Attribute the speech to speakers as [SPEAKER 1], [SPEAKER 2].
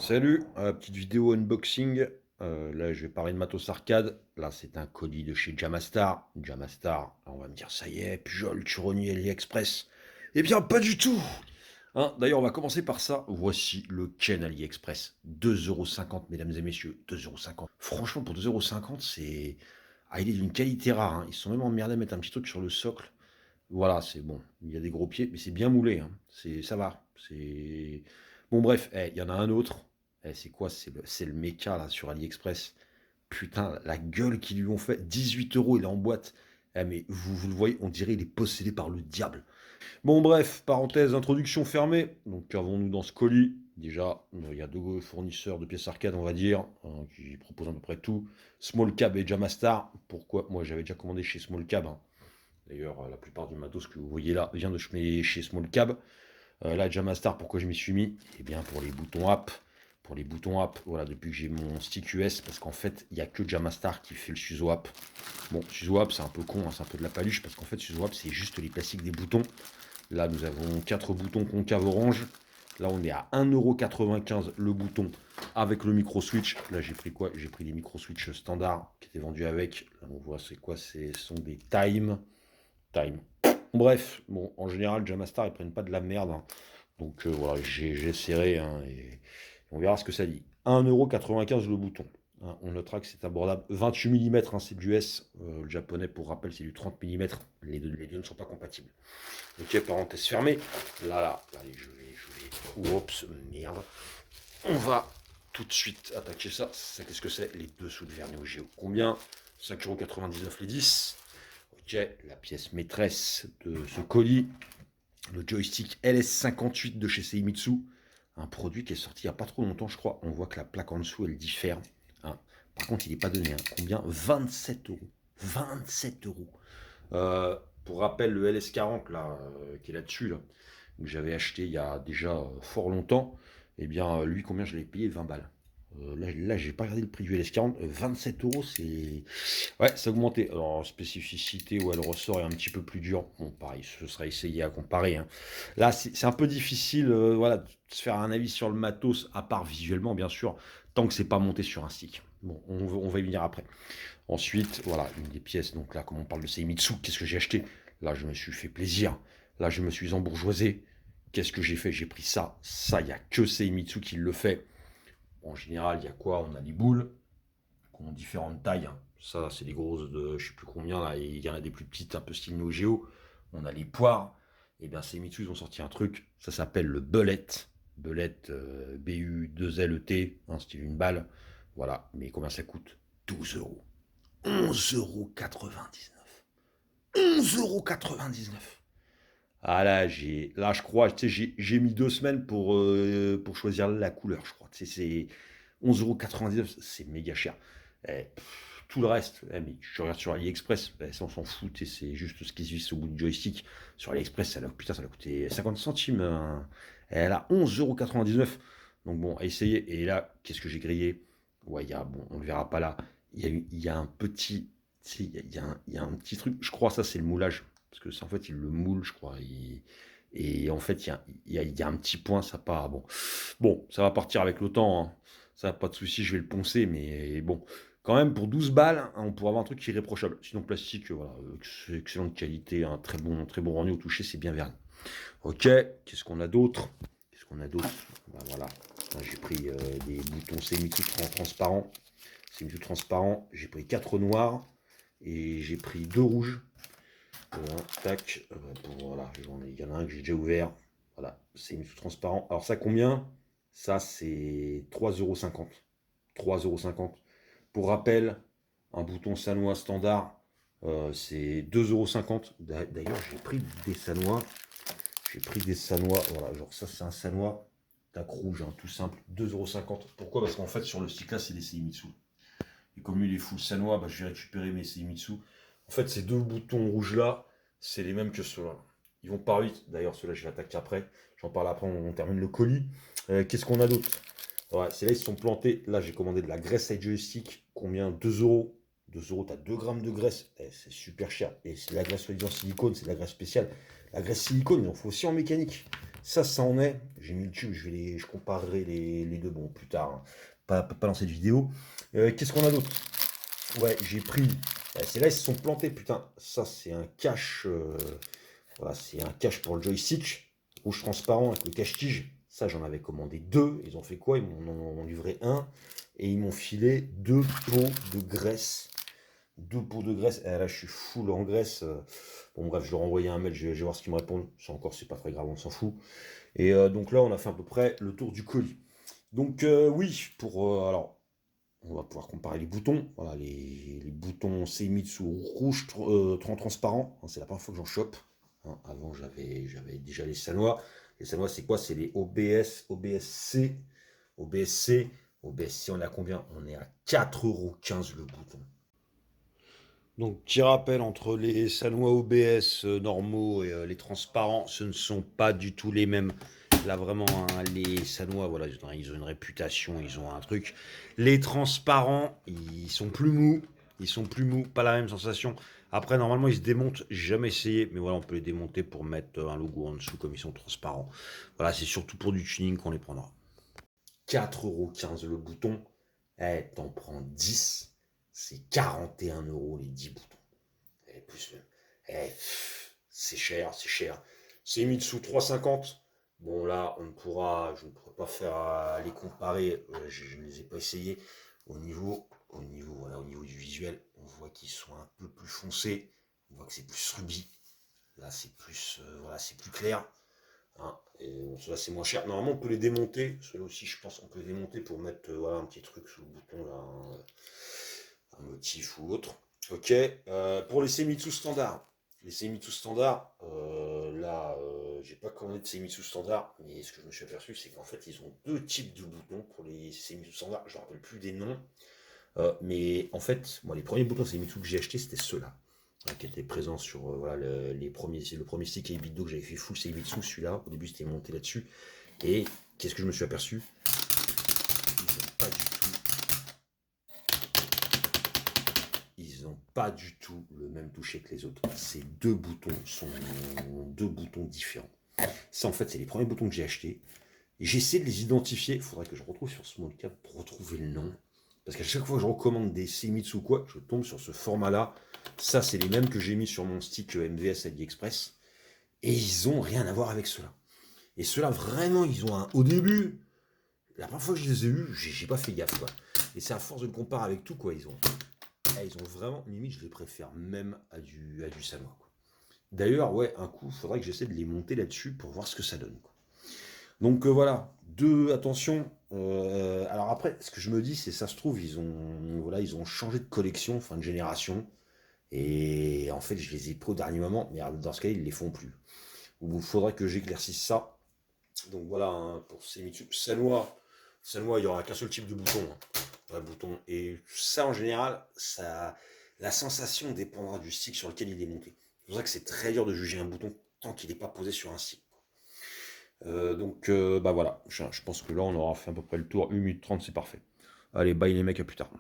[SPEAKER 1] Salut, petite vidéo unboxing. Là, je vais parler de matos arcade. Là, c'est un colis de chez Jamastar. Jamastar, on va me dire, ça y est, Pujol, tu renies AliExpress. Eh bien, pas du tout. Hein, d'ailleurs, on va commencer par ça. Voici le Ken AliExpress. 2,50 €, mesdames et messieurs. 2,50 €. Franchement, pour 2,50 €, c'est. Ah, il est d'une qualité rare, hein. Ils sont même emmerdés à mettre un petit truc sur le socle. Voilà, c'est bon. Il y a des gros pieds, mais c'est bien moulé, hein. Ça va. C'est bon. Bref, il y en a un autre. C'est quoi? C'est le méca là sur AliExpress. Putain, la gueule qu'ils lui ont fait. 18 €, il est en boîte. Mais vous le voyez, on dirait il est possédé par le diable. Bon, bref, parenthèse, introduction fermée. Donc, qu'avons-nous dans ce colis? Déjà, il y a deux fournisseurs de pièces arcade, on va dire, hein, qui proposent à peu près tout. Small Cab et Jamastar. Pourquoi? Moi, j'avais déjà commandé chez Small Cab, hein. D'ailleurs, la plupart du matos que vous voyez là vient de chez Small Cab. Là, Jamastar, pourquoi je m'y suis mis? Eh bien, pour les boutons app. Pour les boutons app, voilà, depuis que j'ai mon stick US, parce qu'en fait, il n'y a que Jamastar qui fait le Suzo app. Bon, Suzo app, c'est un peu con, hein, c'est un peu de la paluche, parce qu'en fait, Suzo app, c'est juste les plastiques des boutons. Là, nous avons 4 boutons concaves orange. Là, on est à 1,95 € le bouton avec le micro switch. Là, j'ai pris quoi? J'ai pris les micro switch standards qui étaient vendus avec. Là, on voit c'est quoi? Ce sont des Time. Bref, bon, en général, Jamastar, ils prennent pas de la merde, hein. Donc voilà, j'ai serré, hein, et on verra ce que ça dit. 1,95 € le bouton. Hein, on notera que c'est abordable. 28 mm, hein, c'est du S. Le japonais, pour rappel, c'est du 30 mm. Les deux ne sont pas compatibles. Ok, parenthèse fermée. Là, allez, je vais. Oups, merde. On va tout de suite attaquer ça. Qu'est-ce que c'est? Les dessous de vernis au Géo. Combien? 5,99 € les 10. Ok, la pièce maîtresse de ce colis, le joystick LS58 de chez Seimitsu, un produit qui est sorti il n'y a pas trop longtemps, je crois. On voit que la plaque en dessous, elle diffère, hein. Par contre, il n'est pas donné, hein. Combien? 27 €. 27 €. Pour rappel, le LS40, là, qui est là-dessus, là, que j'avais acheté il y a déjà fort longtemps, eh bien, lui, combien je l'ai payé? 20 balles. Là, j'ai pas regardé le prix du LS40. 27 €, c'est. Ouais, ça a augmenté. Alors, spécificité où elle ressort est un petit peu plus dur. Bon, pareil, ce sera essayé à comparer, hein. Là, c'est un peu difficile, voilà, de se faire un avis sur le matos, à part visuellement, bien sûr, tant que c'est pas monté sur un stick. Bon, on va y venir après. Ensuite, voilà, une des pièces. Donc là, comme on parle de Seimitsu, qu'est-ce que j'ai acheté? Là, je me suis fait plaisir. Là, je me suis embourgeoisé. Qu'est-ce que j'ai fait? J'ai pris ça. Ça, il n'y a que Seimitsu qui le fait. En général, il y a quoi? On a des boules qui ont différentes tailles, hein. Ça, c'est des grosses de je sais plus combien, là. Il y en a des plus petites, un peu style Neo Geo. On a les poires. Et bien, Seimitsu, ils ont sorti un truc. Ça s'appelle le Bullet. Bullet, BU2LET, hein, style une balle. Voilà. Mais combien ça coûte? 12 €. 11,99 €. 11,99 €. Ah là, je crois, tu sais, j'ai mis 2 semaines pour choisir la couleur, je crois. Tu sais, c'est 11,99 €, c'est méga cher. Tout le reste, mais je regarde sur AliExpress, ça on s'en fout, tu sais, c'est juste ce qui se visse au bout du joystick. Sur AliExpress, putain, ça a coûté 50 centimes, hein. Elle a 11,99 €. Donc bon, à essayer. Et là, qu'est-ce que j'ai grillé? Ouais, bon, on ne le verra pas là. Il y a un petit, tu sais, il y a un petit truc, je crois, ça c'est le moulage. Parce que ça, en fait, il le moule, je crois. Et en fait, il y a un petit point, ça part. Bon, ça va partir avec le temps, hein. Ça, pas de souci, je vais le poncer. Mais bon, quand même, pour 12 balles, hein, on pourrait avoir un truc irréprochable. Sinon, plastique, voilà, c'est excellente qualité, un très bon rendu au toucher, c'est bien verni. Ok, qu'est-ce qu'on a d'autre? Qu'est-ce qu'on a d'autre? Bah, voilà. Là, j'ai pris des boutons transparents. Semi-transparents. J'ai pris 4 noirs. Et j'ai pris 2 rouges. Voilà, tac, voilà, il y en a un que j'ai déjà ouvert. Voilà, c'est une transparent. Alors ça combien? Ça c'est 3,50 €. 3,50 €. Pour rappel, un bouton Sanois standard, c'est 2,50 €. D'ailleurs, j'ai pris des Sanois. Voilà, genre ça c'est un Sanois. Tac rouge, hein, tout simple. 2,50 €. Pourquoi? Parce qu'en fait, sur le stick là, c'est des Seimitsu. Et comme il est full Sanois, bah, je vais récupérer mes Seimitsu. En fait, ces deux boutons rouges là, c'est les mêmes que ceux-là. Ils vont pas vite. D'ailleurs, ceux-là, je vais attaquer après. J'en parle après, on termine le colis. Qu'est-ce qu'on a d'autre? Ouais, c'est là, ils se sont plantés. Là, j'ai commandé de la graisse à joystick. Combien? 2 €. 2 €, t'as 2 grammes de graisse. C'est super cher. Et c'est la graisse soi-disant silicone, c'est de la graisse spéciale. La graisse silicone, il en faut aussi en mécanique. Ça en est. J'ai mis le tube, je comparerai les deux, bon, plus tard, hein. Pas dans cette vidéo. Qu'est-ce qu'on a d'autre? Ouais, j'ai pris. C'est là, ils se sont plantés, putain. Ça, c'est un cache. Voilà, c'est un cache pour le joystick. Rouge transparent avec le cache-tige. Ça, j'en avais commandé deux. Ils ont fait quoi? Ils m'en ont livré un. Et ils m'ont filé deux pots de graisse. Deux pots de graisse. Là, je suis full en graisse. Bon, bref, je leur ai envoyé un mail. Je vais voir ce qu'ils me répondent. Ça encore, c'est pas très grave, on s'en fout. Et donc là, on a fait à peu près le tour du colis. Donc, oui, alors, on va pouvoir comparer les boutons. Voilà, les boutons Seimitsu rouge transparent. Hein, c'est la première fois que j'en chope. Hein, avant, j'avais déjà les Sanois. Les Sanois, c'est quoi? C'est les OBS, OBSC. OBSC. OBSC, on est à combien? On est à 4,15 € le bouton. Donc, petit rappel, entre les Sanois OBS normaux et les transparents, ce ne sont pas du tout les mêmes. Là, vraiment, hein, les Sanois, voilà, ils ont une réputation, ils ont un truc. Les transparents, ils sont plus mous. Ils sont plus mous, pas la même sensation. Après, normalement, ils se démontent. J'ai jamais essayé, mais voilà, on peut les démonter pour mettre un logo en dessous, comme ils sont transparents. Voilà, c'est surtout pour du tuning qu'on les prendra. 4,15 € le bouton. Eh, t'en prends 10. C'est 41 € les 10 boutons. Et plus même. Eh, c'est cher, c'est cher. C'est Mitsu 3,50. Bon là, je ne pourrais pas faire les comparer. Je ne les ai pas essayés. Voilà, au niveau du visuel, on voit qu'ils sont un peu plus foncés. On voit que c'est plus rubis. Là, c'est plus, voilà, c'est plus clair. Hein. Et bon, cela c'est moins cher. Normalement, on peut les démonter. Ceux-là aussi, je pense qu'on peut les démonter pour mettre voilà, un petit truc sous le bouton, là, un motif ou autre. Ok. Pour les Seimitsu standards. Les Seimitsu standards, là, j'ai pas commandé de Seimitsu standard, mais ce que je me suis aperçu, c'est qu'en fait, ils ont deux types de boutons pour les Seimitsu standards. Je ne me rappelle plus des noms. Mais en fait, moi, les premiers boutons Seimitsu que j'ai achetés, c'était ceux-là. Hein, qui étaient présents sur voilà, le premier stick Ibido que j'avais fait full Seimitsu, celui-là. Au début, c'était monté là-dessus. Et qu'est-ce que je me suis aperçu? Ils n'ont pas du tout le même toucher que les autres. Ces deux boutons sont deux boutons différents. Ça, en fait, c'est les premiers boutons que j'ai achetés. Et j'essaie de les identifier. Il faudrait que je retrouve sur SmallCap pour retrouver le nom. Parce qu'à chaque fois que je recommande des Seimitsu ou quoi, je tombe sur ce format-là. Ça, c'est les mêmes que j'ai mis sur mon stick MVS AliExpress. Et ils ont rien à voir avec ceux-là. Et ceux-là, vraiment, ils ont un. Au début, la première fois que je les ai eus, j'ai pas fait gaffe, quoi. Et c'est à force de le comparer avec tout, quoi. Ils ont vraiment, limite, je les préfère même à du Sanois, quoi. D'ailleurs, ouais, un coup, il faudrait que j'essaie de les monter là-dessus pour voir ce que ça donne, quoi. Donc voilà, attention. Alors après, ce que je me dis, c'est ça se trouve, voilà, ils ont changé de collection, fin de génération. Et en fait, je les ai pris au dernier moment, mais dans ce cas, ils ne les font plus. Il faudrait que j'éclaircisse ça. Donc voilà, hein, pour ces Mitsu. Sanois, il n'y aura qu'un seul type de bouton. Hein, un bouton. Et ça, en général, la sensation dépendra du stick sur lequel il est monté. C'est pour ça que c'est très dur de juger un bouton tant qu'il n'est pas posé sur un stick. Donc, bah voilà, je pense que là, on aura fait à peu près le tour. 1 minute 30, c'est parfait. Allez, bye les mecs, à plus tard.